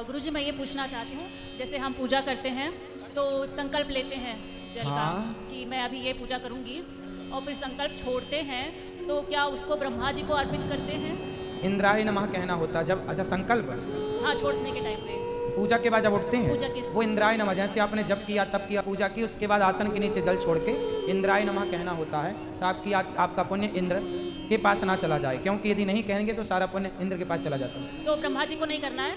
गुरुजी मैं ये पूछना चाहती हूँ, जैसे हम पूजा करते हैं तो संकल्प लेते हैं जल का कि मैं अभी ये पूजा करूँगी, और फिर संकल्प छोड़ते हैं तो क्या उसको ब्रह्मा जी को अर्पित करते हैं? इंद्राय नमः कहना होता जब, अच्छा संकल्प हाँ, छोड़ने के टाइम पे पूजा के बाद जब उठते हैं पूजा के वो इंद्राय नमः, जैसे आपने जब किया तब किया पूजा की, उसके बाद आसन के नीचे जल छोड़ के इंद्राय नमः कहना होता है, तो आपका पुण्य इंद्र के पास ना चला जाए, क्योंकि यदि नहीं कहेंगे तो सारा पुण्य इंद्र के पास चला जाता है। तो ब्रह्मा जी को नहीं करना है?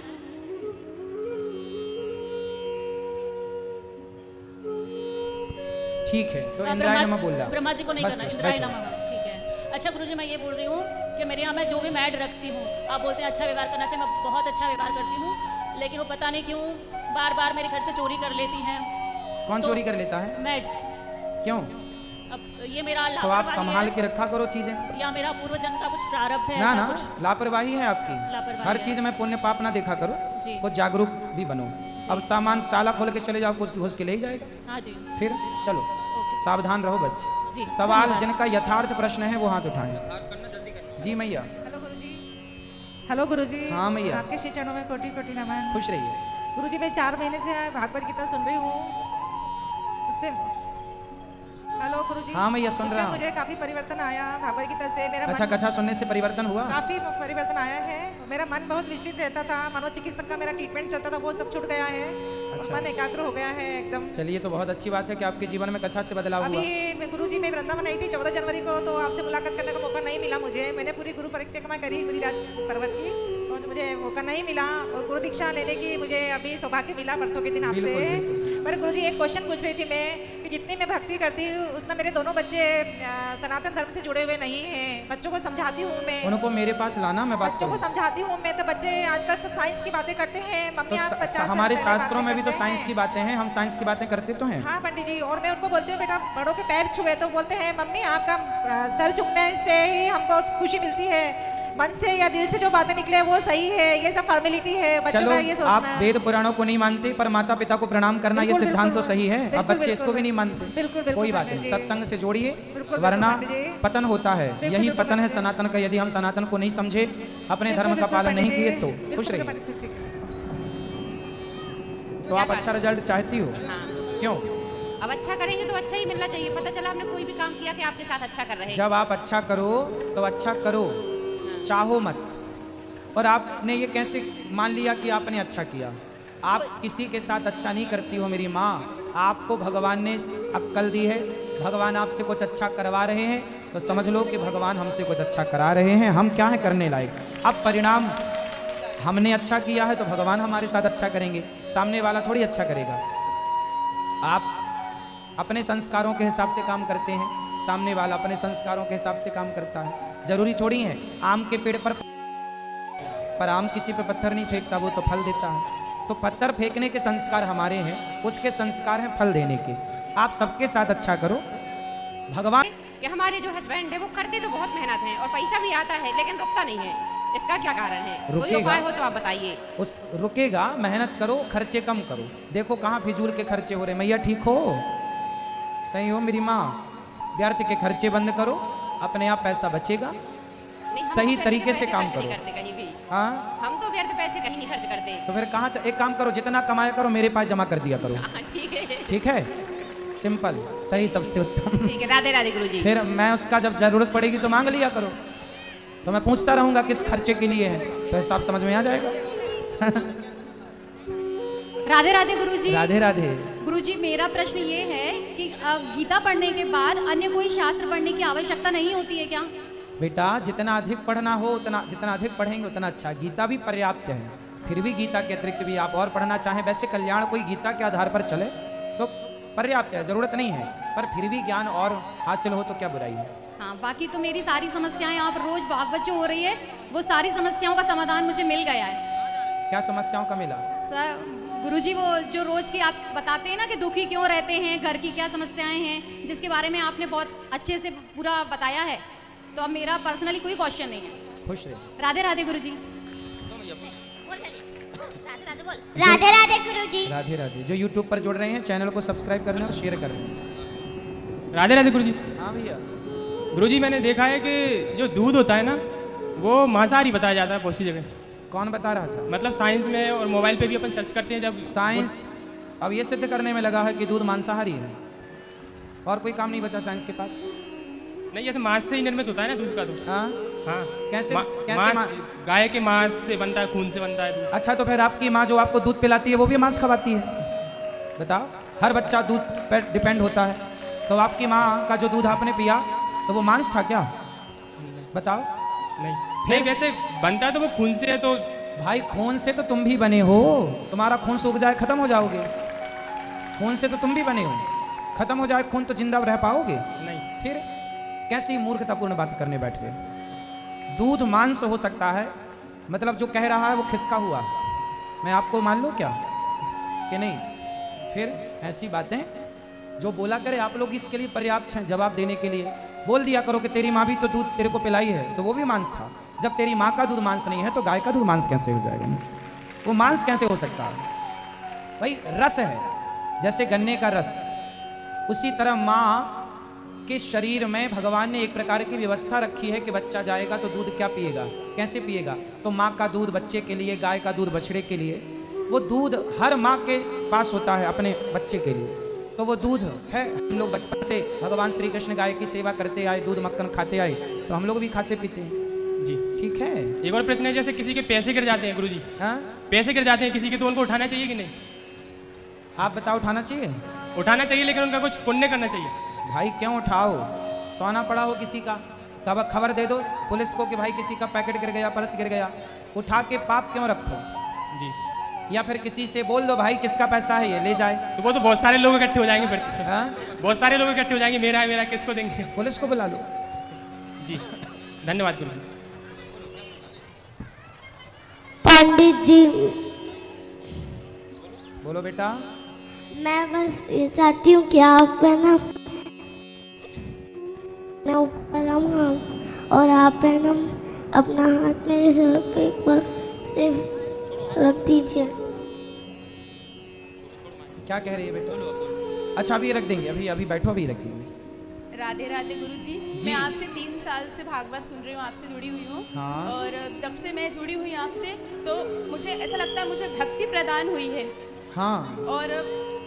ठीक है, तो इंद्राय नमः बोल रहा, ब्रह्मा जी को नहीं करना, इंद्राय नमः, ठीक है। अच्छा गुरुजी मैं ये बोल रही हूँ कि मेरे यहाँ मैं जो भी मैड रखती हूँ, आप बोलते हैं अच्छा व्यवहार करना चाहिए, मैं बहुत अच्छा व्यवहार करती हूँ, लेकिन वो पता नहीं क्यों बार बार मेरे घर से चोरी कर लेती हैं। कौन चोरी कर लेता है? मैड। क्यों? अब ये मेरा तो आप संभाल के रखा करो चीजें, या मेरा पूर्व जन्म का कुछ प्रारब्ध है? ना ना, लापरवाही है आपकी, हर चीज में पुण्य पाप ना देखा करो, कुछ जागरूक भी बनो। अब सामान ताला खोल के चले जाओ, कुछ घुस के ले जाएगा। हाँ जी। फिर चलो सावधान रहो बस। सवाल जिनका यथार्थ प्रश्न है वो हाथ उठाएं। जी मैया। हेलो गुरुजी। हेलो गुरुजी। हाँ मैया। आपके श्री चरणों में कोटि कोटि नमन। खुश रहिए गुरुजी। मैं 4 महीने से भागवत गीता सुन रही हूँ उससे। हेलो गुरुजी। हाँ मैया सुन रहा हूँ। मुझे काफी परिवर्तन आया भागवत गीता से। मेरा अच्छा कथा सुनने से परिवर्तन हुआ? काफी परिवर्तन आया है। मेरा मन बहुत विचलित रहता था, मनोचिकित्सक का मेरा ट्रीटमेंट चलता था, वो सब छूट गया है। अच्छा। मन एकाग्र हो गया है एकदम। चलिए तो बहुत अच्छी बात है कि आपके जीवन में कथा से बदलाव हुआ। अभी गुरुजी मैं वृंदावन आई थी 14 जनवरी को, तो आपसे मुलाकात करने का मौका नहीं मिला मुझे। मैंने पूरी गुरु परिक्रमा करी गिरिराज पर्वत की, और मुझे मौका नहीं मिला, और गुरु दीक्षा लेने की मुझे अभी सौभाग्य मिला परसों के दिन आपसे। पर गुरुजी एक क्वेश्चन पूछ रही थी मैं कि जितनी मैं भक्ति करती हूँ उतना मेरे दोनों बच्चे सनातन धर्म से जुड़े हुए नहीं हैं। बच्चों को समझाती हूँ मैं, उनको मेरे पास लाना, मैं बात बच्चों को समझाती हूँ मैं, तो बच्चे आजकल सब साइंस की बातें करते हैं। मम्मी आप 50 हमारे शास्त्रों में भी तो साइंस की बातें हैं, हम साइंस की बातें करते तो हैं। हाँ पंडित जी। और मैं उनको बोलती हूँ बेटा बड़ों के पैर छुए, तो बोलते हैं मम्मी आपका सर झुकने से ही हमको खुशी मिलती है, मन से या दिल से जो बातें निकले वो सही है, ये सब फॉर्मेलिटी है। बच्चों चलो का ये सोचना आप वेद पुराणों को नहीं मानते पर माता पिता को प्रणाम करना ये सिद्धांत तो सही है। अब बच्चे इसको भी नहीं मानते, बिल्कुल कोई बात नहीं, सत्संग से जोड़िए, वरना पतन होता है। यही पतन है सनातन का। यदि हम सनातन को नहीं समझे, अपने धर्म का पालन नहीं किए तो खुश रहिए। तो आप अच्छा रिजल्ट चाहती हो? क्यों? अब अच्छा करेंगे तो अच्छा ही मिलना चाहिए। पता चला हमने कोई भी काम किया कि आपके साथ अच्छा कर रहे हैं। जब आप अच्छा करो तो अच्छा करो, चाहो मत। और आपने ये कैसे मान लिया कि आपने अच्छा किया? आप किसी के साथ अच्छा नहीं करती हो मेरी माँ, आपको भगवान ने अक्ल दी है, भगवान आपसे कुछ अच्छा करवा रहे हैं, तो समझ लो कि भगवान हमसे कुछ अच्छा करा रहे हैं। हम क्या है करने लायक? अब परिणाम हमने अच्छा किया है तो भगवान हमारे साथ अच्छा करेंगे, सामने वाला थोड़ी अच्छा करेगा। आप अपने संस्कारों के हिसाब से काम करते हैं, सामने वाला अपने संस्कारों के हिसाब से काम करता है। जरूरी थोड़ी है आम के पेड़ पर आम किसी पे पत्थर नहीं फेंकता, वो तो फल देता है। तो पत्थर फेंकने के संस्कार हमारे हैं, उसके संस्कार हैं फल देने के। आप सबके साथ अच्छा करो। भगवान कि हमारे जो हस्बैंड है वो करते तो बहुत मेहनत है और पैसा भी आता है, लेकिन रुकता नहीं है। इसका क्या कारण है? कोई उपाय हो तो आप बताइए। उस रुकेगा, मेहनत करो, खर्चे कम करो। देखो कहाँ फिजूल के खर्चे हो रहे। मैया ठीक हो? सही हो मेरी माँ? व्यर्थ के खर्चे बंद करो, अपने आप पैसा बचेगा। सही तरीके से काम करो। कहीं भी हाँ, हम तो व्यर्थ पैसे कहीं नहीं खर्च करते। तो फिर कहाँ? एक काम करो, जितना कमाया करो मेरे पास जमा कर दिया करो। ठीक है, ठीक है, सिंपल, सही, सबसे उत्तम। ठीक है। राधे राधे गुरुजी। फिर मैं उसका जब जरूरत पड़ेगी तो मांग लिया करो, तो मैं पूछता रहूंगा किस खर्चे के लिए है, तो हिसाब समझ में आ जाएगा। राधे राधे गुरुजी। राधे राधे गुरुजी। मेरा प्रश्न ये है कि गीता पढ़ने के बाद अन्य कोई शास्त्र पढ़ने की आवश्यकता नहीं होती है क्या? बेटा जितना अधिक पढ़ना हो उतना, जितना अधिक पढ़ेंगे उतना अच्छा। गीता भी पर्याप्त है, फिर भी गीता के अतिरिक्त भी आप और पढ़ना चाहें, वैसे कल्याण कोई गीता के आधार पर चले तो पर्याप्त है, जरूरत नहीं है, पर फिर भी ज्ञान और हासिल हो तो क्या बुराई है। हाँ, बाकी तो मेरी सारी समस्याएं आप रोज भागवत जो हो रही है वो सारी समस्याओं का समाधान मुझे मिल गया है। क्या समस्याओं का मिला? सर गुरुजी वो जो रोज की आप बताते हैं ना कि दुखी क्यों रहते हैं, घर की क्या समस्याएं हैं, जिसके बारे में आपने बहुत अच्छे से पूरा बताया है, तो अब मेरा पर्सनली कोई क्वेश्चन नहीं है। खुश रहे। राधे राधे गुरुजी। राधे राधे गुरुजी। राधे राधे। जो यूट्यूब पर जुड़ रहे हैं चैनल को सब्सक्राइब कर लें और शेयर कर लें। राधे राधे गुरुजी। हाँ भैया। गुरुजी मैंने देखा है कि जो दूध होता है ना वो मांसाहारी बताया जाता है बहुत सी जगह। कौन बता रहा था? मतलब साइंस में और मोबाइल पे भी अपन सर्च करते हैं जब साइंस अब ये सिद्ध करने में लगा है कि दूध मांसाहारी है, और कोई काम नहीं बचा साइंस के पास। नहीं, जैसे मांस से ही निर्मित होता है ना दूध का तो। हाँ, हाँ, कैसे मांस गाय के मांस से बनता है, खून से बनता है दूध। अच्छा, तो फिर आपकी माँ जो आपको दूध पिलाती है वो भी मांस खवाती है? बताओ, हर बच्चा दूध पर डिपेंड होता है, तो आपकी माँ का जो दूध आपने पिया तो वो मांस था क्या? बताओ। नहीं, वैसे बनता तो वो खून से है। तो भाई खून से तो तुम भी बने हो, तुम्हारा खून सूख जाए खत्म हो जाओगे। खून से तो तुम भी बने हो, खत्म हो जाए खून तो जिंदा रह पाओगे? नहीं। फिर कैसी मूर्खतापूर्ण बात करने बैठ गए? दूध मांस हो सकता है, मतलब जो कह रहा है वो खिसका हुआ, मैं आपको मान लूं क्या कि नहीं? फिर ऐसी बातें जो बोला करे आप लोग इसके लिए पर्याप्त हैं जवाब देने के लिए। बोल दिया करो कि तेरी माँ भी तो दूध तेरे को पिलाई है, तो वो भी मांस था। जब तेरी माँ का दूध मांस नहीं है तो गाय का दूध मांस कैसे हो जाएगा? वो मांस कैसे हो सकता है? भाई रस है, जैसे गन्ने का रस, उसी तरह माँ के शरीर में भगवान ने एक प्रकार की व्यवस्था रखी है कि बच्चा जाएगा तो दूध क्या पिएगा, कैसे पिएगा। तो माँ का दूध बच्चे के लिए, गाय का दूध बछड़े के लिए, वो दूध हर माँ के पास होता है अपने बच्चे के लिए। तो वो दूध है, हम लोग बचपन से भगवान श्री कृष्ण गाय की सेवा करते आए, दूध मक्खन खाते आए, तो हम लोग भी खाते पीते हैं जी। ठीक है। एक और प्रश्न है, जैसे किसी के पैसे गिर जाते हैं गुरुजी, हाँ, पैसे गिर जाते हैं किसी के, तो उनको उठाना चाहिए कि नहीं? आप बताओ, उठाना चाहिए? उठाना चाहिए, लेकिन उनका कुछ पुण्य करना चाहिए। भाई क्यों उठाओ? सोना पड़ा हो किसी का, तब खबर दे दो पुलिस को कि भाई किसी का पैकेट गिर गया, पर्स गिर गया। उठा के पाप क्यों रखो? जी। या फिर किसी से बोल दो भाई किसका पैसा है ये ले जाए। तो वो तो बहुत सारे लोग इकट्ठे हो जाएंगे फिर। हाँ? बहुत सारे लोग इकट्ठे हो जाएंगे, मेरा है मेरा, किसको देंगे? पुलिस को बुला लो। जी, धन्यवाद गुरु। पंडित जी, बोलो बेटा। मैं बस ये चाहती हूँ कि आप है ना, मैं ऊपर आऊँगा और आप है ना अपना हाथ मेरे सर पे एक बार सिर्फ रख दीजिए। क्या कह रही है बेटा? अच्छा अभी रख देंगे, अभी अभी बैठो, अभी रख देंगे। राधे राधे गुरुजी। जी। मैं आपसे 3 साल से भागवत सुन रही हूँ, आपसे जुड़ी हुई हूँ। हाँ। और जब से मैं जुड़ी हुई आपसे तो मुझे ऐसा लगता है मुझे भक्ति प्रदान हुई है। हाँ। और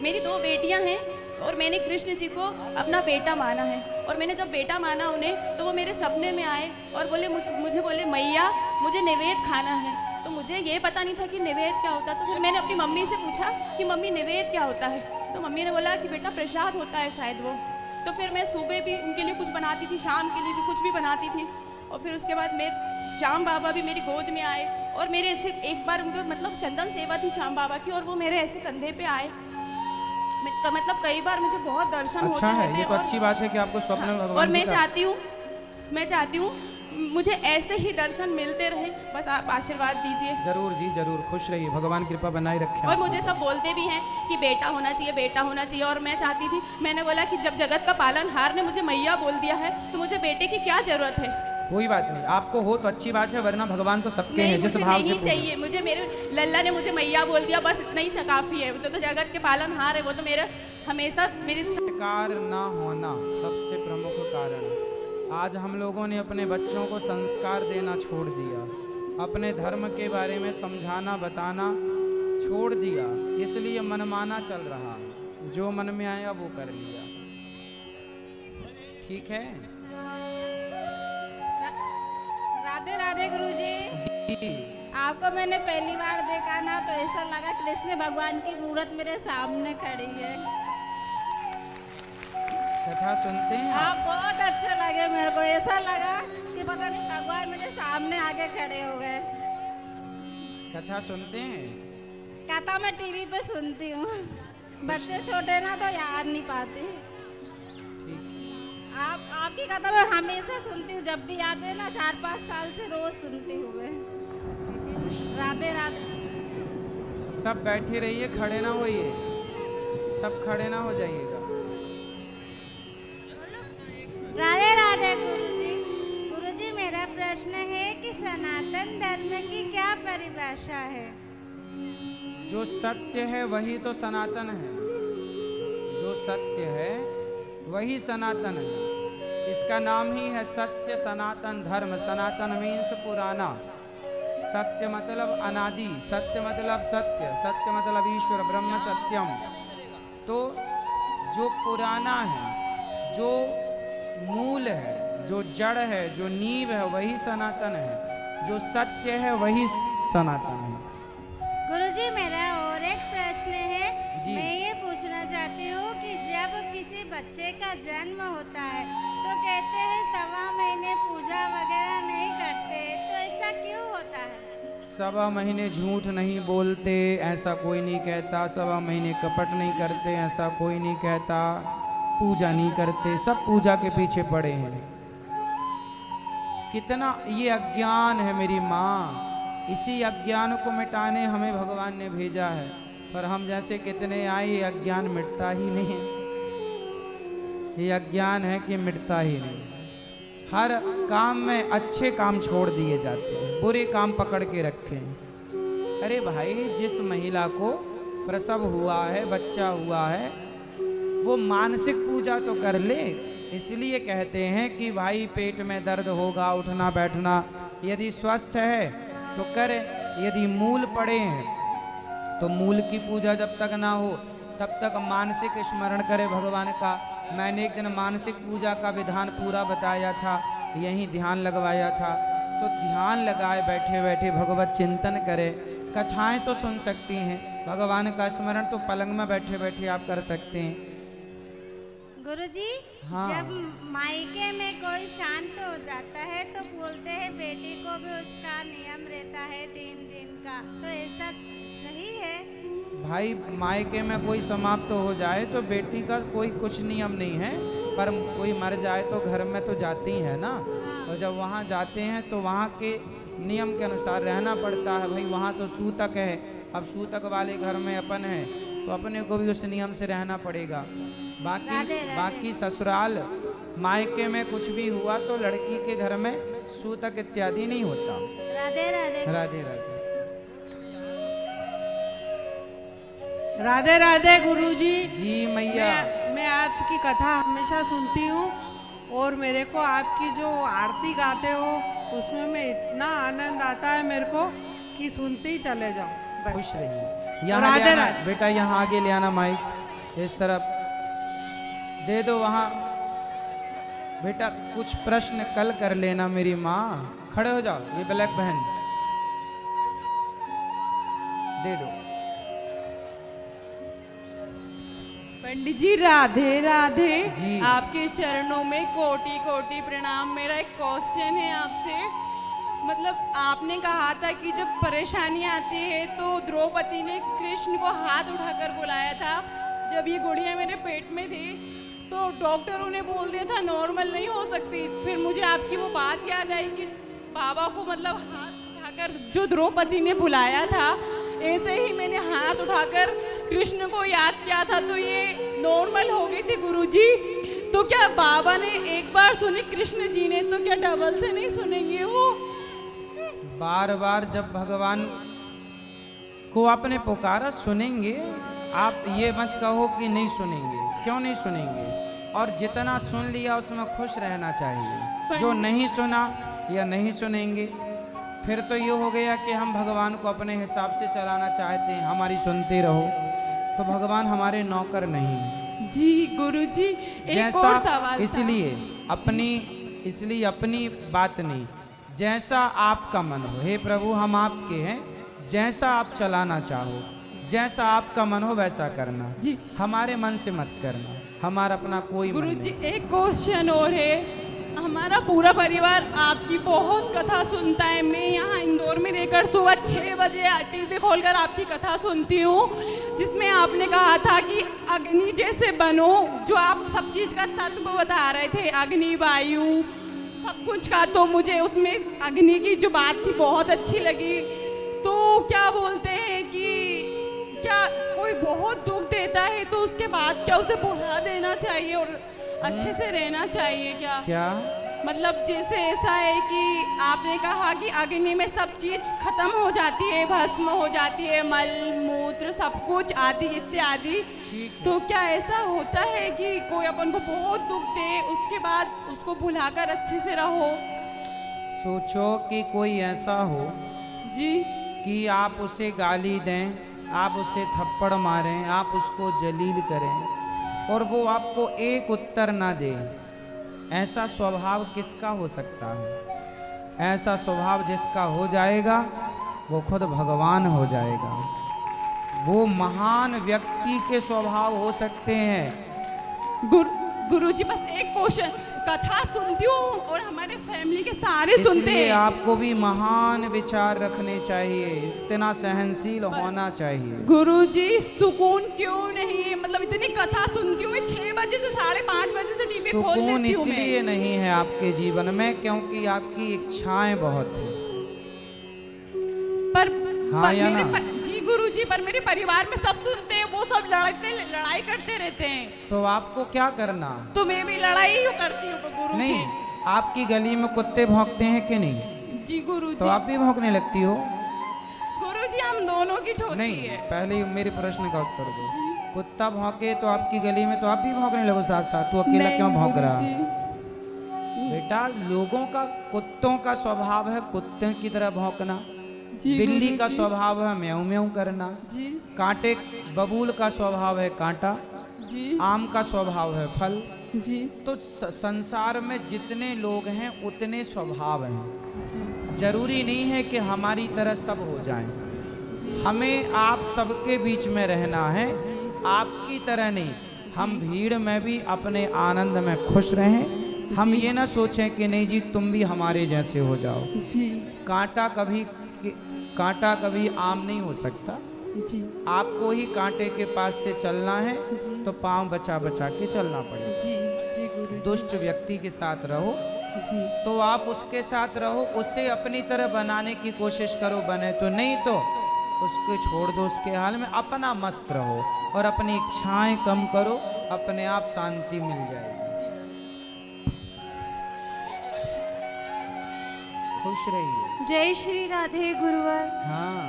मेरी 2 बेटियां हैं और मैंने कृष्ण जी को अपना बेटा माना है। और मैंने जब बेटा माना उन्हें तो वो मेरे सपने में आए और बोले मुझे बोले मैया मुझे नैवेद्य खाना है। तो मुझे ये पता नहीं था कि नैवेद्य क्या होता। तो फिर मैंने अपनी मम्मी से पूछा कि मम्मी नैवेद्य क्या होता है? तो मम्मी ने बोला कि बेटा प्रसाद होता है शायद वो। तो फिर मैं सुबह भी उनके लिए कुछ बनाती थी, शाम के लिए भी कुछ भी बनाती थी। और फिर उसके बाद मेरे श्याम बाबा भी मेरी गोद में आए और मेरे ऐसे एक बार उनको मतलब चंदन सेवा थी श्याम बाबा की और वो मेरे ऐसे कंधे पे आए। मतलब कई बार मुझे बहुत दर्शन होते अच्छा है, रहते ये तो और- अच्छी बात है कि आपको स्वप्न में भगवान और जी मैं का- चाहती हूँ मुझे ऐसे ही दर्शन मिलते रहे, बस आप आशीर्वाद दीजिए। जरूर जी जरूर, खुश रहिए, भगवान कृपा बनाए रखे। और मुझे सब बोलते भी हैं कि बेटा होना चाहिए, बेटा होना चाहिए। और मैं चाहती थी, मैंने बोला कि जब जगत का पालनहार ने मुझे मैया बोल दिया है तो मुझे बेटे की क्या जरूरत है? कोई बात नहीं, आपको हो तो अच्छी बात है, वरना भगवान तो सबके नहीं, हैं जिस मुझे भाव से नहीं चाहिए। मुझे मेरे लल्ला ने मुझे मैया बोल दिया, बस इतना ही काफी है। वो तो जगत के पालनहार है, वो तो मेरा हमेशा मेरे संस्कार ना होना सबसे प्रमुख कारण है। आज हम लोगों ने अपने बच्चों को संस्कार देना छोड़ दिया, अपने धर्म के बारे में समझाना बताना छोड़ दिया, इसलिए मनमाना चल रहा है, जो मन में आया वो कर लिया। ठीक है। राधे राधे गुरुजी। जी आपको मैंने पहली बार देखा ना तो ऐसा लगा कृष्ण भगवान की मूर्त मेरे सामने खड़ी है। कथा सुनते हैं आप बहुत अच्छे लगे मेरे को, ऐसा लगा कि पता नहीं भगवान मेरे सामने आके खड़े हो गए। कथा सुनते हैं। कथा मैं टीवी पे सुनती हूँ, बच्चे छोटे ना तो याद नहीं पाती। आपकी कथा मैं हमेशा सुनती हूँ, जब भी याद है ना 4-5 साल से रोज सुनती हूँ मैं। राधे राधे। सब बैठे रहिए, खड़े ना होइए, सब खड़े ना हो जाइएगा। राधे राधे गुरुजी। गुरुजी मेरा प्रश्न है कि सनातन धर्म की क्या परिभाषा है? जो सत्य है वही तो सनातन है, जो सत्य है वही सनातन है। इसका नाम ही है सत्य सनातन धर्म। सनातन मीन्स पुराना, सत्य मतलब अनादि, सत्य मतलब सत्य, सत्य मतलब ईश्वर ब्रह्म सत्यम। तो जो पुराना है, जो मूल है, जो जड़ है, जो नींव है, वही सनातन है। जो सत्य है वही सनातन है। गुरुजी मेरा और एक प्रश्न है। जी। मैं ये पूछना चाहती हूँ कि जब किसी बच्चे का जन्म होता है तो कहते हैं 1.25 महीने पूजा वगैरह नहीं करते, तो ऐसा क्यों होता है? 1.25 महीने झूठ नहीं बोलते ऐसा कोई नहीं कहता, 1.25 महीने कपट नहीं करते ऐसा कोई नहीं कहता, पूजा नहीं करते, सब पूजा के पीछे पड़े हैं। कितना ये अज्ञान है मेरी माँ, इसी अज्ञान को मिटाने हमें भगवान ने भेजा है, पर हम जैसे कितने आए, ये अज्ञान मिटता ही नहीं है। ये अज्ञान है कि मिटता ही नहीं। हर काम में अच्छे काम छोड़ दिए जाते हैं, बुरे काम पकड़ के रखे हैं। अरे भाई, जिस महिला को प्रसव हुआ है, बच्चा हुआ है, वो मानसिक पूजा तो कर ले। इसलिए कहते हैं कि भाई पेट में दर्द होगा, उठना बैठना, यदि स्वस्थ है तो करे, यदि मूल पड़े हैं तो मूल की पूजा जब तक ना हो तब तक मानसिक स्मरण करे भगवान का। मैंने एक दिन मानसिक पूजा का विधान पूरा बताया था, यहीं ध्यान लगवाया था। तो ध्यान लगाए बैठे बैठे भगवत चिंतन करे, कथाएं तो सुन सकती हैं, भगवान का स्मरण तो पलंग में बैठे बैठे आप कर सकते हैं। गुरुजी, हाँ। जब मायके में कोई शांत हो जाता है तो बोलते हैं बेटी को भी उसका नियम रहता है 3 दिन का, तो ऐसा सही है? भाई, मायके में कोई समाप्त हो जाए तो बेटी का कोई कुछ नियम नहीं है, पर कोई मर जाए तो घर में तो जाती है ना। और जब वहाँ जाते हैं तो वहाँ के नियम के अनुसार रहना पड़ता है। भाई वहाँ तो सूतक है, अब सूतक वाले घर में अपन है तो अपने को भी उस नियम से रहना पड़ेगा। बाकी ससुराल मायके में कुछ भी हुआ तो लड़की के घर में सूतक इत्यादि नहीं होता। राधे राधे। राधे राधे। राधे राधे गुरुजी। जी मैया। मैं आपकी कथा हमेशा सुनती हूँ और मेरे को आपकी जो आरती गाते हो उसमें मैं इतना आनंद आता है मेरे को कि सुनते ही चले जाओ। खुश रहिए। यहाँ ले आना बेटा, यहाँ आगे ले आना माइक, इस तरफ दे दो वहाँ। बेटा कुछ प्रश्न कल कर लेना मेरी माँ। खड़े हो जाओ, ये ब्लैक बहन दे दो। पंडित जी राधे राधे जी। आपके चरणों में कोटि कोटि प्रणाम। मेरा एक क्वेश्चन है आपसे, मतलब आपने कहा था कि जब परेशानी आती है तो द्रौपदी ने कृष्ण को हाथ उठाकर बुलाया था। जब ये गुड़िया मेरे पेट में थी तो डॉक्टरों ने बोल दिया था नॉर्मल नहीं हो सकती। फिर मुझे आपकी वो बात याद आई कि बाबा को मतलब हाथ उठाकर जो द्रौपदी ने बुलाया था, ऐसे ही मैंने हाथ उठाकर कृष्ण को याद किया था तो ये नॉर्मल हो गई थी गुरुजी। तो क्या बाबा ने एक बार सुनी कृष्ण जी ने, तो क्या डबल से नहीं सुनेंगे वो? बार बार जब भगवान को आपने पुकारा सुनेंगे। आप ये मत कहो कि नहीं सुनेंगे, क्यों नहीं सुनेंगे? और जितना सुन लिया उसमें खुश रहना चाहिए। जो नहीं सुना या नहीं सुनेंगे फिर तो ये हो गया कि हम भगवान को अपने हिसाब से चलाना चाहते हैं, हमारी सुनते रहो, तो भगवान हमारे नौकर नहीं। जी गुरुजी, एक और सवाल इसलिए अपनी बात नहीं, जैसा आपका मन हो। हे प्रभु, हम आपके हैं, जैसा आप चलाना चाहो, जैसा आपका मन हो वैसा करना जी। हमारे मन से मत करना, हमारा अपना कोई मन गुरुजी नहीं। एक क्वेश्चन और है। हमारा पूरा परिवार आपकी बहुत कथा सुनता है। मैं यहाँ इंदौर में रहकर सुबह 6 बजे टीवी खोलकर आपकी कथा सुनती हूँ, जिसमें आपने कहा था कि अग्नि जैसे बनो। जो आप सब चीज़ का तत्व बता रहे थे, अग्नि वायु सब कुछ का, तो मुझे उसमें अग्नि की जो बात थी बहुत अच्छी लगी। तो क्या बोलते हैं कि क्या कोई बहुत दुख देता है तो उसके बाद क्या उसे भुला देना चाहिए और अच्छे से रहना चाहिए क्या? मतलब जैसे ऐसा है कि आपने कहा कि अग्नि में सब चीज खत्म हो जाती है, भस्म हो जाती है, मल मूत्र सब कुछ आदि इत्यादि। तो क्या ऐसा होता है कि कोई अपन को बहुत दुख दे उसके बाद उसको भुलाकर अच्छे से रहो? सोचो कि कोई ऐसा हो जी कि आप उसे गाली दें, आप उसे थप्पड़ मारें, आप उसको जलील करें और वो आपको एक उत्तर ना दे। ऐसा स्वभाव किसका हो सकता है? ऐसा स्वभाव जिसका हो जाएगा वो खुद भगवान हो जाएगा। वो महान व्यक्ति के स्वभाव हो सकते हैं। गुरुजी बस एक क्वेश्चन, कथा सुनती हूँ और हमारे फैमिली के सारे सुनते इसलिए हैं। आपको भी महान विचार रखने चाहिए, इतना सहनशील होना चाहिए। गुरुजी सुकून क्यों नहीं? मतलब इतनी कथा सुनती हूँ मैं, 6 बजे से 5:30 बजे से टीवी खोल सुकून लेती हूँ मैं। इसलिए नहीं है आपके जीवन में क्योंकि आपकी इच्छाएं बहुत हैं। हाँ या ना? जी गुरुजी, पर मेरे परिवार में सब सुनते हैं, वो सब लड़ाई करते रहते हैं। तो आपको क्या करना? तो मैं भी लड़ाई ही करती हूँ गुरुजी। नहीं, आपकी गली में कुत्ते भौंकते हैं कि नहीं? जी गुरुजी। तो आप भी भौंकने लगती हो? गुरुजी हम दोनों की छोटी नहीं, है। पहले मेरे प्रश्न का उत्तर दो। कुत्ता भौंके तो आपकी गली में तो आप भी भौंकने लगो साथ साथ। तू अकेला क्यों भौंक रहा? बेटा, लोगों का, कुत्तों का स्वभाव है कुत्ते की तरह भौंकना, बिल्ली का स्वभाव है म्याऊं म्याऊं करना, कांटे बबूल का स्वभाव है कांटा, आम का स्वभाव है फल। तो संसार में जितने लोग हैं उतने स्वभाव हैं। जरूरी नहीं है कि हमारी तरह सब हो जाएं। हमें आप सबके बीच में रहना है, आपकी तरह नहीं। हम भीड़ में भी अपने आनंद में खुश रहें। हम ये ना सोचें कि नहीं जी तुम भी हमारे जैसे हो जाओ। कांटा कभी आम नहीं हो सकता। आपको ही कांटे के पास से चलना है तो पांव बचा बचा के चलना पड़ेगा। दुष्ट व्यक्ति के साथ रहो तो आप उसके साथ रहो, उसे अपनी तरह बनाने की कोशिश करो, बने तो, नहीं तो उसको छोड़ दो उसके हाल में। अपना मस्त रहो और अपनी इच्छाएं कम करो, अपने आप शांति मिल जाएगी। खुश रहिए। जय श्री राधे गुरुवर। हाँ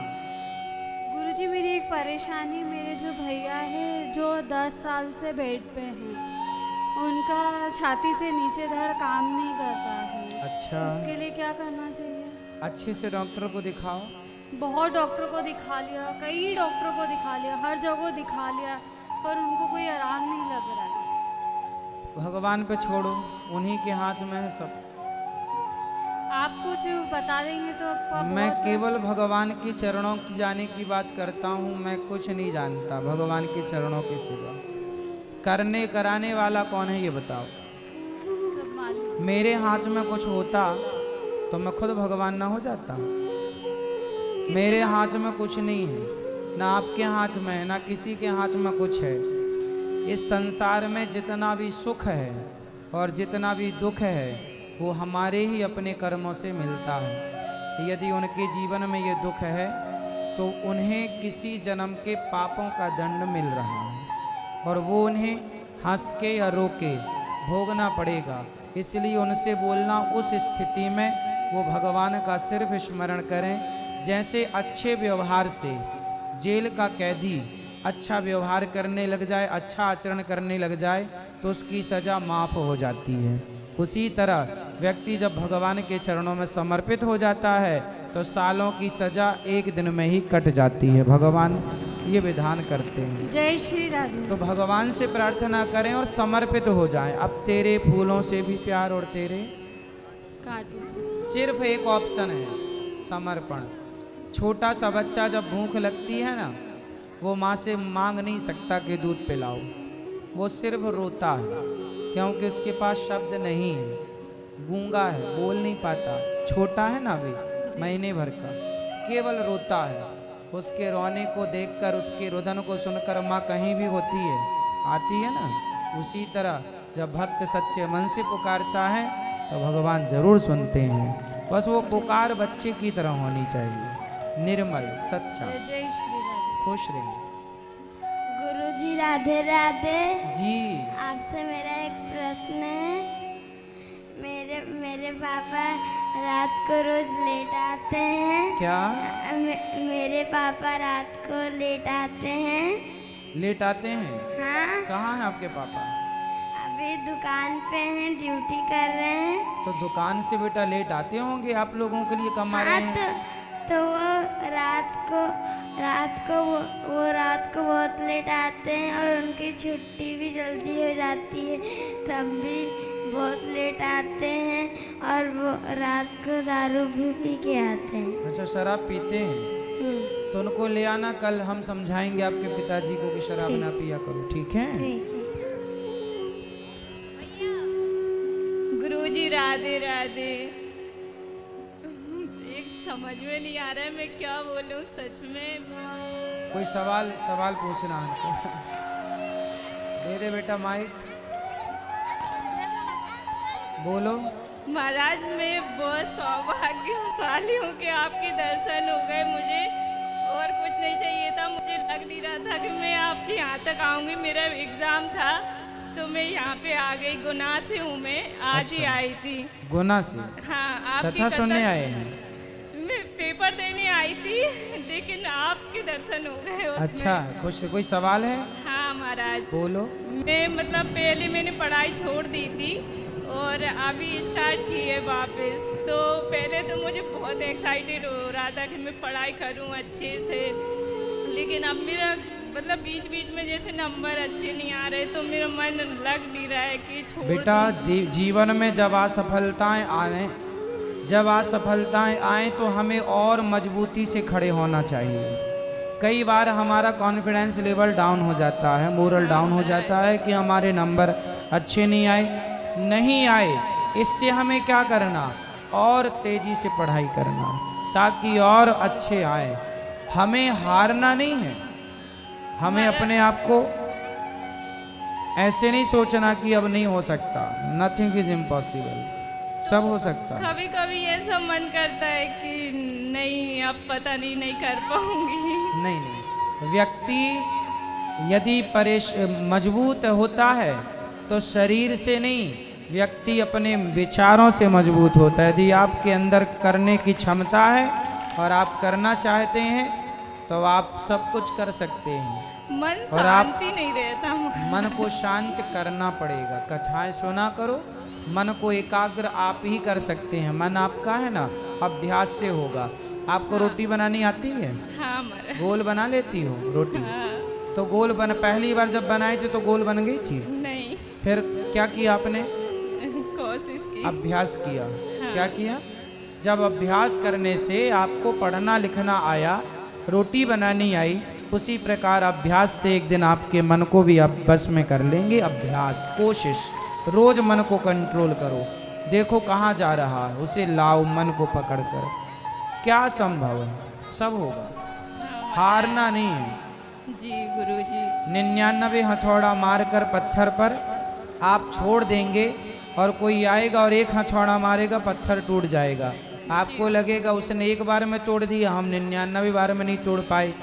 गुरुजी, मेरी एक परेशानी, मेरे जो भैया है जो 10 साल से बेड पे हैं, उनका छाती से नीचे धड़ काम नहीं करता है। अच्छा, उसके लिए क्या करना चाहिए? अच्छे से डॉक्टर को दिखाओ। बहुत डॉक्टर को दिखा लिया, कई डॉक्टर को दिखा लिया, हर जगह दिखा लिया, पर उनको कोई आराम नहीं लग रहा है। भगवान पे छोड़ो, उन्हीं के हाथ में है सब। आप कुछ बता देंगे तो आपका मैं बहुत- केवल भगवान के चरणों की जाने की बात करता हूँ। मैं कुछ नहीं जानता भगवान के चरणों के सिवा। करने कराने वाला कौन है ये बताओ? सब मालूम। मेरे हाथ में कुछ होता तो मैं खुद भगवान ना हो जाता? मेरे हाथ में कुछ नहीं है, ना आपके हाथ में है, ना किसी के हाथ में कुछ है। इस संसार में जितना भी सुख है और जितना भी दुख है वो हमारे ही अपने कर्मों से मिलता है। यदि उनके जीवन में ये दुख है तो उन्हें किसी जन्म के पापों का दंड मिल रहा है और वो उन्हें हंस के या रो के भोगना पड़ेगा। इसलिए उनसे बोलना, उस स्थिति में वो भगवान का सिर्फ स्मरण करें। जैसे अच्छे व्यवहार से जेल का कैदी अच्छा व्यवहार करने लग जाए, अच्छा आचरण करने लग जाए तो उसकी सज़ा माफ़ हो जाती है। उसी तरह व्यक्ति जब भगवान के चरणों में समर्पित हो जाता है तो सालों की सज़ा एक दिन में ही कट जाती है। भगवान ये विधान करते हैं। जय श्री राधे। तो भगवान से प्रार्थना करें और समर्पित हो जाएं। अब तेरे फूलों से भी प्यार और तेरे सिर्फ एक ऑप्शन है, समर्पण। छोटा सा बच्चा जब भूख लगती है ना, वो माँ से मांग नहीं सकता कि दूध पिलाओ, वो सिर्फ रोता है क्योंकि उसके पास शब्द नहीं है, गूंगा है, बोल नहीं पाता, छोटा है ना अभी, महीने भर का, केवल रोता है। उसके रोने को देखकर, उसके रुदन को सुनकर माँ कहीं भी होती है, आती है ना। उसी तरह जब भक्त सच्चे मन से पुकारता है तो भगवान जरूर सुनते हैं। बस वो पुकार बच्चे की तरह होनी चाहिए, निर्मल, सच्चा। जय श्री राधे। खुश रहिए। गुरुजी राधे राधे जी, आपसे मेरा एक प्रश्न है। मेरे पापा रात को रोज लेट आते हैं। क्या? मेरे पापा रात को लेट आते हैं। लेट आते हैं? हाँ। कहाँ हैं आपके पापा? अभी दुकान पे हैं, ड्यूटी कर रहे हैं। तो दुकान से बेटा लेट आते होंगे, आप लोगों के लिए कमा रहे हैं। तो वो रात को बहुत लेट आते हैं और उनकी छुट्टी भी जल्दी हो जाती है, तब भी बहुत लेट आते हैं और वो रात को दारू भी पी के आते हैं। अच्छा, शराब पीते हैं तो उनको ले आना, कल हम समझाएंगे आपके पिताजी को कि शराब ना पिया करो, ठीक है? गुरुजी राधे राधे। एक समझ में नहीं आ रहा है मैं क्या बोलूं, सच में। कोई सवाल पूछना हमको। दे दे बेटा माइक, बोलो। महाराज मैं बहुत सौभाग्यशाली हूँ कि आपके दर्शन हो गए मुझे, और कुछ नहीं चाहिए था। मुझे लग नहीं रहा था कि मैं आपके यहाँ तक आऊँगी। मेरा एग्ज़ाम था तो मैं यहाँ पे आ गई। गुना से हूँ मैं, आज ही आई थी। गुना से? हाँ, आपकी कथा सुनने आए हैं? मैं पेपर देने आई थी, लेकिन आपके दर्शन हो गए उसमें। अच्छा, खुश। कोई सवाल है? हाँ महाराज, बोलो। मैं मतलब पहले मैंने पढ़ाई छोड़ दी थी और अभी स्टार्ट की है वापस। तो पहले तो मुझे बहुत एक्साइटेड हो रहा था कि मैं पढ़ाई करूं अच्छे से, लेकिन अब मेरा मतलब बीच बीच में जैसे नंबर अच्छे नहीं आ रहे तो मेरा मन लग नहीं रहा है कि छोड़ बेटा, जीवन में जब असफलताएं आए तो हमें और मजबूती से खड़े होना चाहिए। कई बार हमारा कॉन्फिडेंस लेवल डाउन हो जाता है, मोरल डाउन हो जाता है कि हमारे नंबर अच्छे नहीं आए। इससे हमें क्या करना, और तेजी से पढ़ाई करना ताकि और अच्छे आए। हमें हारना नहीं है, हमें अपने आप को ऐसे नहीं सोचना कि अब नहीं हो सकता। नथिंग इज इम्पॉसिबल, सब हो सकता है। कभी कभी ऐसा मन करता है कि नहीं, अब पता नहीं कर पाऊंगी। नहीं, व्यक्ति यदि मजबूत होता है तो शरीर से नहीं, व्यक्ति अपने विचारों से मजबूत होता है। यदि आपके अंदर करने की क्षमता है और आप करना चाहते हैं तो आप सब कुछ कर सकते हैं। मन और आप शांति नहीं रहता। मन को शांत करना पड़ेगा। कथाएं सुना करो, मन को एकाग्र आप ही कर सकते हैं। मन आपका है ना, अभ्यास से होगा। आपको रोटी बनानी आती है? हाँ, गोल बना लेती हो रोटी? हाँ। तो गोल पहली बार जब बनाई थी तो गोल बन गई थी? नहीं। फिर क्या किया आपने? कोशिश की, अभ्यास किया। हाँ। क्या किया? जब अभ्यास करने से आपको पढ़ना लिखना आया, रोटी बनानी आई, उसी प्रकार अभ्यास से एक दिन आपके मन को भी आप बस में कर लेंगे। अभ्यास, कोशिश, रोज मन को कंट्रोल करो। देखो कहाँ जा रहा है, उसे लाओ मन को पकड़ कर। क्या संभव है, सब होगा। हारना नहीं है जी गुरुजी। 99 हथौड़ा मारकर पत्थर पर आप छोड़ देंगे और कोई आएगा और एक हथौड़ा मारेगा, पत्थर टूट जाएगा। आपको लगेगा उसने एक बार में तोड़ दिया, हम 99 बार में नहीं तोड़ पाए।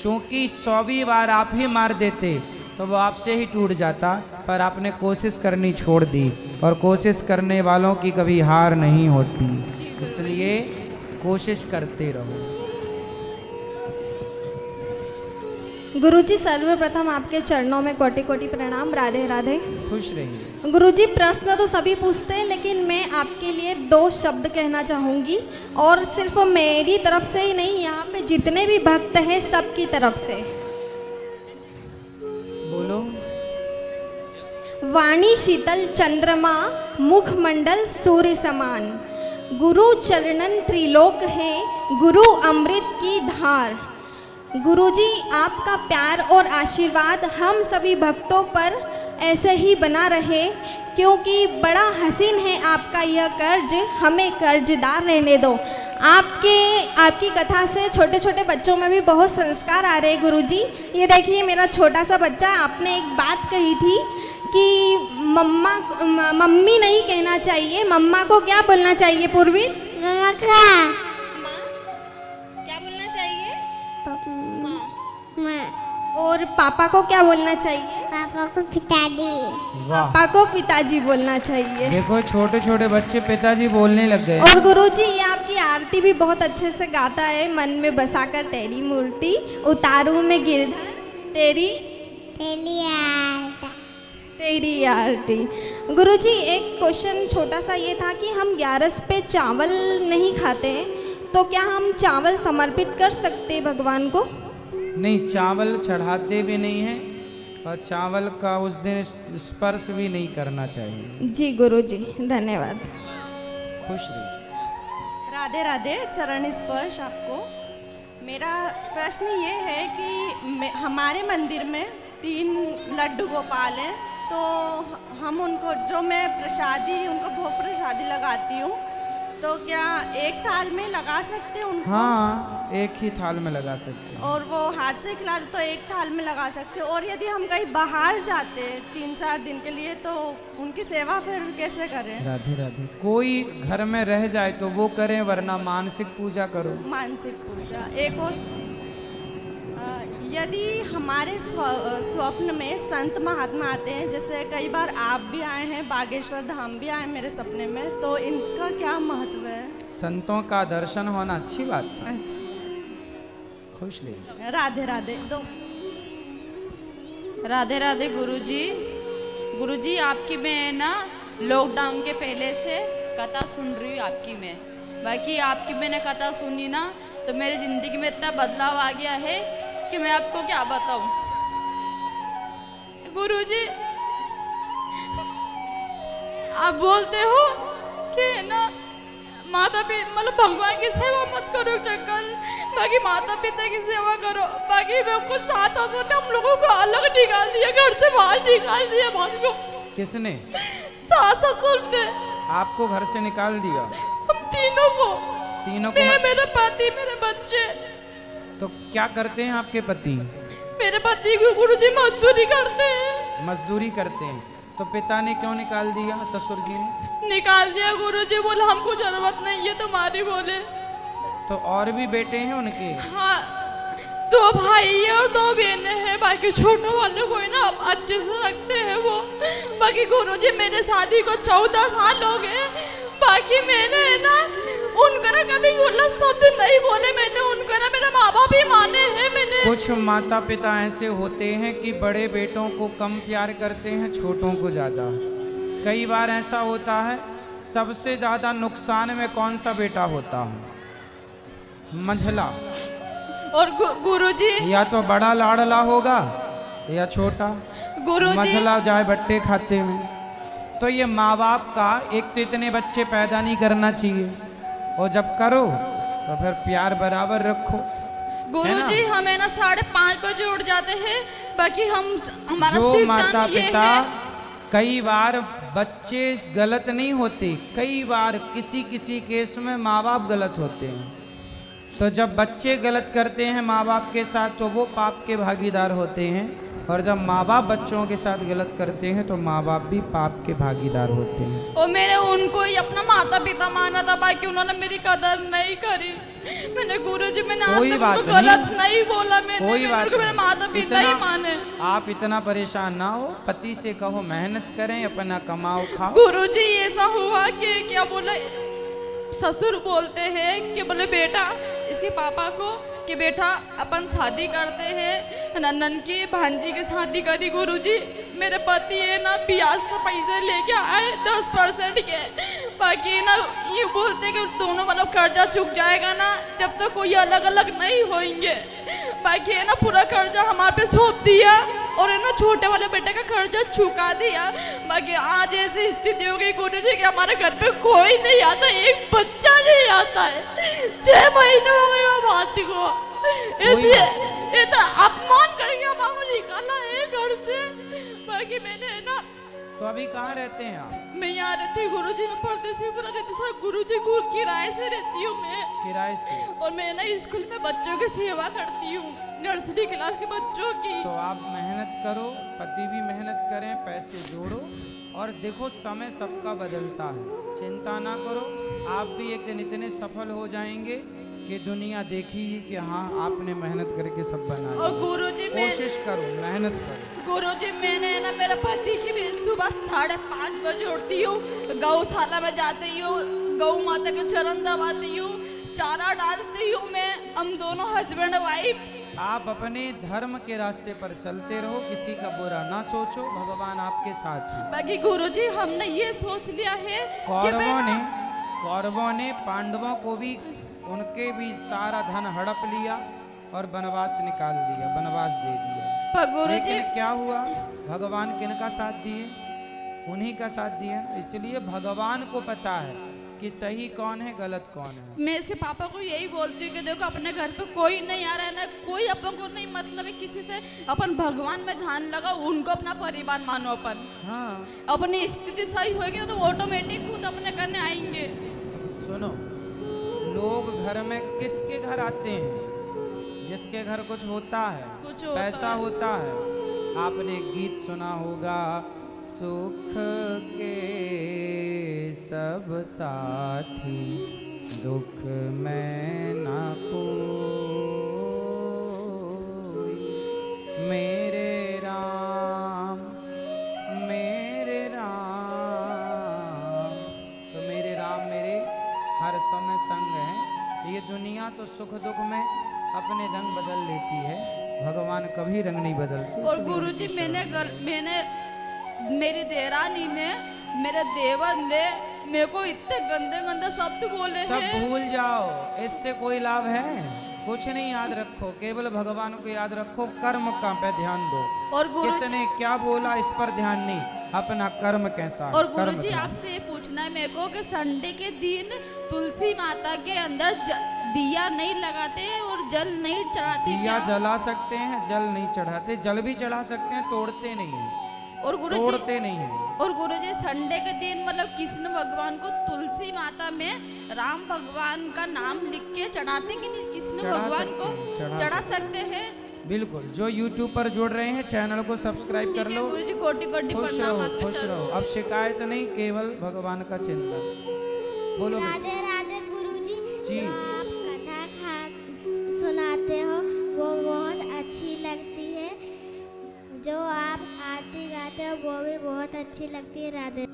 क्योंकि 100वीं बार आप ही मार देते तो वो आपसे ही टूट जाता, पर आपने कोशिश करनी छोड़ दी, और कोशिश करने वालों की कभी हार नहीं होती। इसलिए कोशिश करते रहो। गुरुजी, सर्वप्रथम आपके चरणों में कोटि कोटि प्रणाम। राधे राधे। खुश रहिए। गुरुजी, प्रश्न तो सभी पूछते हैं, लेकिन मैं आपके लिए 2 शब्द कहना चाहूँगी, और सिर्फ मेरी तरफ से ही नहीं, यहाँ पे जितने भी भक्त हैं सबकी तरफ से। बोलो। वाणी शीतल चंद्रमा, मुखमंडल सूर्य समान, गुरु चरणन त्रिलोक है, गुरु अमृत की धार। गुरुजी, आपका प्यार और आशीर्वाद हम सभी भक्तों पर ऐसे ही बना रहे, क्योंकि बड़ा हसीन है आपका यह कर्ज, हमें कर्जदार रहने दो। आपकी कथा से छोटे छोटे बच्चों में भी बहुत संस्कार आ रहे हैं गुरुजी। ये देखिए मेरा छोटा सा बच्चा, आपने एक बात कही थी कि मम्मी नहीं कहना चाहिए, मम्मा को क्या बोलना चाहिए पूर्वी? मम्मा का क्या बोलना चाहिए? और पापा को क्या बोलना चाहिए? पापा को पिताजी। पापा को पिताजी बोलना चाहिए। देखो छोटे छोटे बच्चे पिताजी बोलने लग गए। और गुरुजी, ये आपकी आरती भी बहुत अच्छे से गाता है। मन में बसाकर तेरी मूर्ति उतारूं मैं गिरधर, तेरी आरती। गुरुजी, एक क्वेश्चन छोटा सा ये था कि हम 11 पे चावल नहीं खाते हैं, तो क्या हम चावल समर्पित कर सकते भगवान को? नहीं, चावल चढ़ाते भी नहीं हैं और चावल का उस दिन स्पर्श भी नहीं करना चाहिए। जी गुरुजी, धन्यवाद। खुश रहिए। राधे राधे, चरण स्पर्श आपको। मेरा प्रश्न ये है कि हमारे मंदिर में 3 लड्डू गोपाल हैं, तो हम उनको, जो मैं प्रसादी, उनको भोग प्रसादी लगाती हूँ, तो क्या एक थाल में लगा सकते हैं उनको? हाँ, एक ही थाल में लगा सकते हैं। और वो हाथ से खिला दे तो एक थाल में लगा सकते हैं। और यदि हम कहीं बाहर जाते हैं 3-4 दिन के लिए, तो उनकी सेवा फिर कैसे करें? राधे राधे। कोई घर में रह जाए तो वो करें, वरना मानसिक पूजा करो। मानसिक पूजा। एक और, यदि हमारे स्वप्न में संत महात्मा आते हैं, जैसे कई बार आप भी आए हैं, बागेश्वर धाम भी आए मेरे सपने में, तो इनका क्या महत्व है? संतों का दर्शन होना अच्छी बात है। अच्छा, खुश रहिए। राधे राधे। दो राधे राधे गुरुजी। गुरुजी, आपकी मैं ना लॉकडाउन के पहले से कथा सुन रही हूँ आपकी मैं। बाकी आपकी मैंने कथा सुनी ना, तो मेरी ज़िंदगी में इतना बदलाव आ गया है कि मैं आपको क्या बताऊं। गुरुजी, आप बोलते हो कि ना माता पिता, मतलब भगवान की सेवा मत करो चक्कर, बाकी माता पिता की सेवा करो। बाकी मैं कुछ साथ हम लोगों को अलग निकाल दिया, घर से बाहर निकाल दिया भाभी को। किसने? सास ससुर ने आपको घर से निकाल दिया? हम तीनों को। मैं, मेरे पति, मेरे बच्चे। तो क्या करते हैं आपके पति? मेरे पति को गुरुजी मजदूरी करते हैं। मजदूरी करते हैं, तो पिता ने क्यों निकाल दिया? ससुर जी ने निकाल दिया। गुरुजी बोला हमको जरूरत नहीं है तुम्हारी, बोले। तो और भी बेटे हैं उनके? हाँ, 2 भाई है और 2 बहनें हैं। बाकी छोटे वाले को ना अच्छे से रखते हैं वो। बाकी गुरुजी मेरे शादी को 14 साल हो गए। बाकी मैंने ना उनको ना कभी गलत शब्द नहीं बोले। मैंने उनको ना, मेरे माँ बाप ही माने हैं मैंने। कुछ माता पिता ऐसे होते हैं कि बड़े बेटों को कम प्यार करते हैं, छोटों को ज़्यादा। कई बार ऐसा होता है। सबसे ज़्यादा नुकसान में कौन सा बेटा होता है? मंझला। और गुरुजी, या तो बड़ा लाडला होगा या छोटा। गुरुजी, मंझला जाए बट्टे खाते में। तो ये माँ बाप का, एक तो इतने बच्चे पैदा नहीं करना चाहिए, और जब करो तो फिर प्यार बराबर रखो। गुरुजी हमें ना 5:30 बजे उठ जाते हैं। बाकी हमारा जो माता पिता, कई बार बच्चे गलत नहीं होते, कई बार किसी किसी केस में माँ बाप गलत होते हैं। तो जब बच्चे गलत करते हैं माँ बाप के साथ, तो वो पाप के भागीदार होते हैं, और जब माँ बाप बच्चों के साथ गलत करते हैं तो माँ बाप भी पाप के भागीदार होते हैं। और मैंने उनको ही अपना माता पिता माना था, बाकी उन्होंने मेरी कदर नहीं करी। मैंने गुरुजी, मैंने कोई बात गलत नहीं बोला। मैंने कोई बात मेरे माता पिता ही माने। आप इतना परेशान ना हो, पति से कहो मेहनत करें, अपना कमाओ खाओ। गुरुजी ऐसा हुआ कि क्या बोले, ससुर बोलते हैं कि बोले बेटा, इसके पापा को कि बेटा अपन शादी करते हैं, नंदन की भांजी की शादी करी। गुरुजी मेरे पति है ना ब्याज से पैसे लेके आए 10% के। बाकी ना ये बोलते कि दोनों मतलब कर्जा चुक जाएगा ना जब तक कोई अलग अलग नहीं होंगे। बाकी है ना पूरा कर्जा हमारे पे सौंप दिया, और है ना छोटे वाले बेटे का कर्जा चुका दिया। बाकी आज ऐसी स्थिति हो गई गुरुजी कि हमारे घर पे कोई नहीं आता, एक बच्चा नहीं आता है। 6 महीने हो गए वो बात को। ये तो अपमान करके हमारा निकाला है घर से। बाकी मैंने है ना, तो अभी कहाँ रहते हैं आप? मैं यहाँ रहती हूँ गुरुजी, मैं परदेसी पूरा रहती हूँ गुरुजी, किराए से रहती हूँ मैं। किराए से? और मैं ना स्कूल में बच्चों की सेवा करती हूँ, नर्सरी क्लास के बच्चों की। तो आप मेहनत करो, पति भी मेहनत करें, पैसे जोड़ो, और देखो समय सबका बदलता है, चिंता ना करो। आप भी एक दिन इतने सफल हो जाएंगे कि दुनिया देखेगी कि हाँ आपने मेहनत करके सब बना लिया। और गुरुजी कोशिश करो, मेहनत करो। गुरुजी मैंने ना मेरे पति की भी सुबह 5:30 बजे उठती हूँ, गौशाला में जाती हूँ, गौ माता के चरण दबाती हूँ, चारा डालती हूँ मैं। हम दोनों हस्बैंड वाइफ। आप अपने धर्म के रास्ते पर चलते रहो, किसी का बुरा ना सोचो, भगवान आपके साथ हैं। बाकी गुरुजी हमने ये सोच लिया है कौरवों ने पांडवों को भी उनके भी सारा धन हड़प लिया और वनवास निकाल दिया, वनवास दे दिया। गुरुजी लेकिन क्या हुआ, भगवान किनका साथ दिए? उन्हीं का साथ दिए ना। इसलिए भगवान को पता है कि सही कौन है, गलत कौन है। मैं इसके पापा को यही बोलती हूँ कि देखो अपने घर पे कोई नहीं आ रहा है ना, कोई अपन को नहीं मतलब है किसी से, अपन भगवान में ध्यान लगाओ, उनको अपना परिवार मानो अपन। हाँ, अपनी स्थिति सही होगी ना तो ऑटोमेटिक खुद अपने करने आएंगे। सुनो, लोग घर में किसके घर आते हैं? जिसके घर कुछ होता है, कुछ होता पैसा है। होता है। आपने गीत सुना होगा, सुख के सब साथी, दुख में ना कोई, मेरे राम मेरे राम। तो मेरे राम मेरे हर समय संग हैं। ये दुनिया तो सुख दुख में अपने रंग बदल लेती है, भगवान कभी रंग नहीं बदलते। और गुरुजी मैंने मेरी देरानी ने, मेरे देवर ने मेरे को इतने गंदे गंदे शब्द बोले सब हैं। भूल जाओ, इससे कोई लाभ है? कुछ नहीं याद रखो, केवल भगवान को याद रखो, कर्म का पे ध्यान दो। और गुरुजी किसने क्या बोला इस पर ध्यान नहीं, अपना कर्म कैसा है, और कर्म गुरुजी ध्यान। आपसे ये पूछना है मेरे को कि संडे के दिन तुलसी माता के अंदर दिया नहीं लगाते और जल नहीं चढ़ाते दिया क्या? जला सकते हैं, जल नहीं चढ़ाते। जल भी चढ़ा सकते हैं, तोड़ते नहीं है, और गुरुजी तोड़ते नहीं है। और गुरुजी संडे के दिन मतलब कृष्ण भगवान को तुलसी माता में राम भगवान का नाम लिख के चढ़ाते कि नहीं? कृष्ण चढ़ा भगवान सकते को हैं, चढ़ा चढ़ा सकते हैं। बिल्कुल। जो YouTube पर जुड़ रहे हैं, चैनल को सब्सक्राइब कर लो। गुरुजी कोटि कोटि खुश प्रणाम रहो, आपके खुश चरणों रहो। में। अब शिकायत नहीं, केवल भगवान का चिंतन। बोलो बेटा। राधे राधे गुरुजी, जी। जो आप कथा सुनाते हो वो बहुत अच्छी लगती है। जो आप आरती गाते हो वो भी बहुत अच्छी लगती है। राधे।